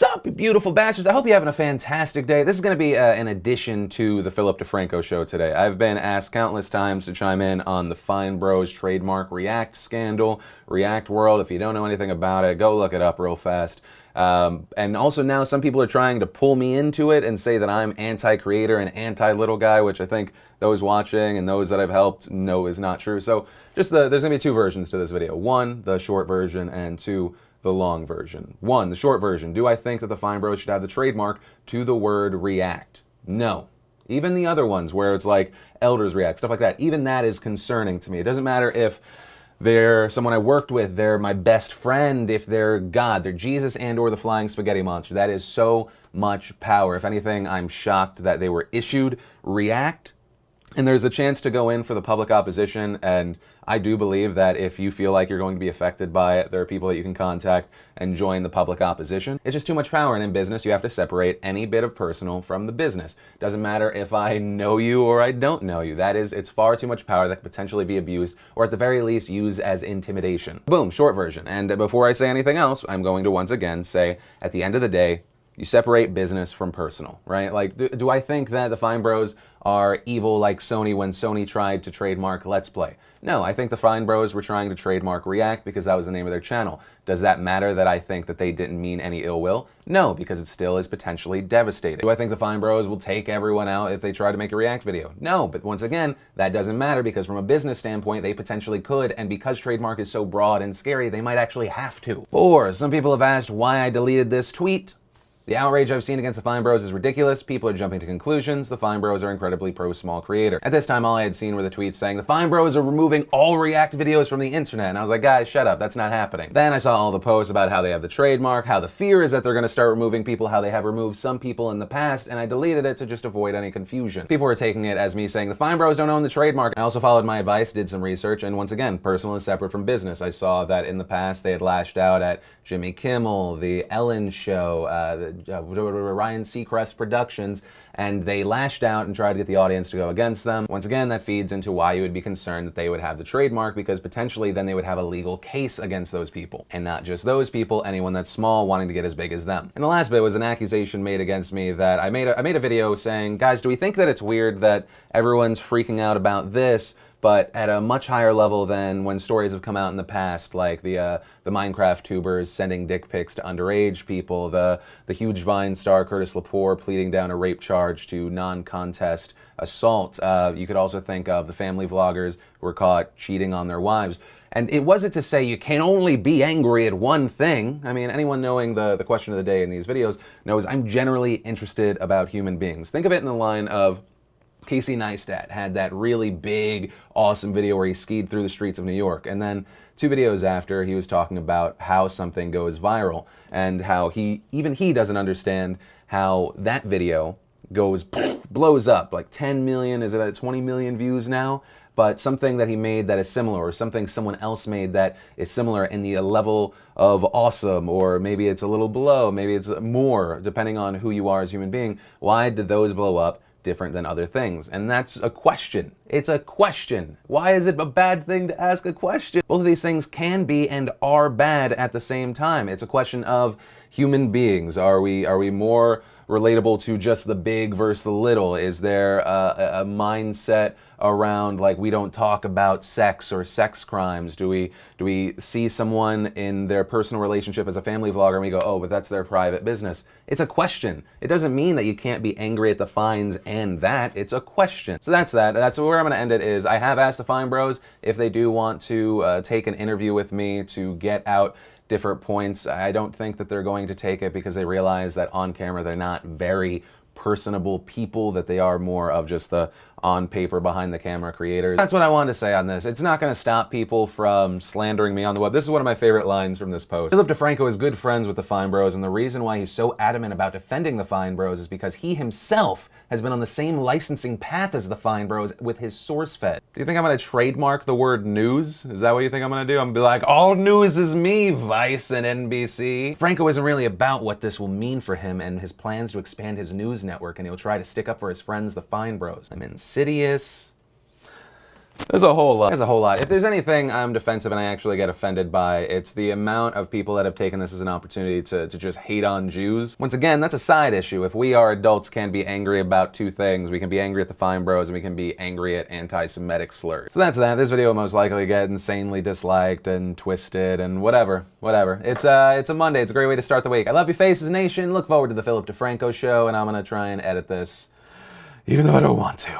What's up, you beautiful bastards? I hope you're having a fantastic day. This is going to be an addition to the DeFranco show today. I've been asked countless times to chime in on the FineBros trademark React scandal, React world. If you don't know anything about it, go look it up real fast. And also now some people are trying to pull me into it and say that I'm anti-creator and anti-little guy, which I think those watching and those that I've helped know is not true. So just there's going to be two versions to this video. One, the short version, and two, the long version. One, the short version. Do I think that the FineBros should have the trademark to the word React? No. Even the other ones where it's like Elders React, stuff like that, even that is concerning to me. It doesn't matter if they're someone I worked with, they're my best friend, if they're God, they're Jesus and or the Flying Spaghetti Monster. That is so much power. If anything, I'm shocked that they were issued React. And there's a chance to go in for the public opposition, and I do believe that if you feel like you're going to be affected by it, there are people that you can contact and join the public opposition. It's just too much power, and in business, you have to separate any bit of personal from the business. Doesn't matter if I know you or I don't know you. It's far too much power that could potentially be abused, or at the very least, used as intimidation. Boom, short version. And before I say anything else, I'm going to once again say, at the end of the day, you separate business from personal, right? Like, do I think that the FineBros are evil like Sony when Sony tried to trademark Let's Play? No, I think the FineBros were trying to trademark React because that was the name of their channel. Does that matter that I think that they didn't mean any ill will? No, because it still is potentially devastating. Do I think the FineBros will take everyone out if they try to make a React video? No, but once again, that doesn't matter because from a business standpoint, they potentially could, and because trademark is so broad and scary, they might actually have to. 4, some people have asked why I deleted this tweet. The outrage I've seen against the FineBros is ridiculous. People are jumping to conclusions. The FineBros are incredibly pro-small creator. At this time, all I had seen were the tweets saying, the FineBros are removing all React videos from the internet. And I was like, guys, shut up. That's not happening. Then I saw all the posts about how they have the trademark, how the fear is that they're going to start removing people, how they have removed some people in the past, and I deleted it to just avoid any confusion. People were taking it as me saying, the FineBros don't own the trademark. I also followed my advice, did some research, and once again, personal is separate from business. I saw that in the past they had lashed out at Jimmy Kimmel, The Ellen Show, Ryan Seacrest Productions, and they lashed out and tried to get the audience to go against them. Once again, that feeds into why you would be concerned that they would have the trademark, because potentially then they would have a legal case against those people. And not just those people, anyone that's small wanting to get as big as them. And the last bit was an accusation made against me that I made a video saying, guys, do we think that it's weird that everyone's freaking out about this, but at a much higher level than when stories have come out in the past, like the Minecraft tubers sending dick pics to underage people, the huge Vine star Curtis Lepore pleading down a rape charge to non-contest assault. You could also think of the family vloggers who were caught cheating on their wives. And it wasn't to say you can only be angry at one thing. I mean, anyone knowing the question of the day in these videos knows I'm generally interested about human beings. Think of it in the line of Casey Neistat had that really big, awesome video where he skied through the streets of New York. And then 2 videos after, he was talking about how something goes viral and how even he doesn't understand how that video blows up. Like 10 million, is it at 20 million views now? But something that he made that is similar, or something someone else made that is similar in the level of awesome, or maybe it's a little below, maybe it's more, depending on who you are as a human being. Why did those blow up different than other things? And that's a question. It's a question. Why is it a bad thing to ask a question? Both of these things can be and are bad at the same time. It's a question of human beings. Are we more relatable to just the big versus the little? Is there a mindset around, like, we don't talk about sex or sex crimes? Do we see someone in their personal relationship as a family vlogger and we go, oh, but that's their private business? It's a question. It doesn't mean that you can't be angry at the fines and that. It's a question. So that's that. That's where I'm going to end it. Is I have asked the FineBros if they do want to take an interview with me to get out different points. I don't think that they're going to take it because they realize that on camera they're not very personable people, that they are more of just the on paper behind the camera creators. That's what I wanted to say on this. It's not going to stop people from slandering me on the web. This is one of my favorite lines from this post. DeFranco is good friends with the FineBros, and the reason why he's so adamant about defending the FineBros is because he himself has been on the same licensing path as the FineBros with his source fed. Do you think I'm going to trademark the word news? Is that what you think I'm going to do? I'm going to be like, all news is me, Vice and NBC. Franco isn't really about what this will mean for him and his plans to expand his news network, and he'll try to stick up for his friends, the FineBros. I'm insidious. There's a whole lot. There's a whole lot. If there's anything I'm defensive and I actually get offended by, it's the amount of people that have taken this as an opportunity to just hate on Jews. Once again, that's a side issue. If we are adults can be angry about two things. We can be angry at the FineBros and we can be angry at anti-Semitic slurs. So that's that. This video will most likely get insanely disliked and twisted and whatever. It's a Monday. It's a great way to start the week. I love you, Faces Nation. Look forward to the Philip DeFranco show, and I'm gonna try and edit this, even though I don't want to.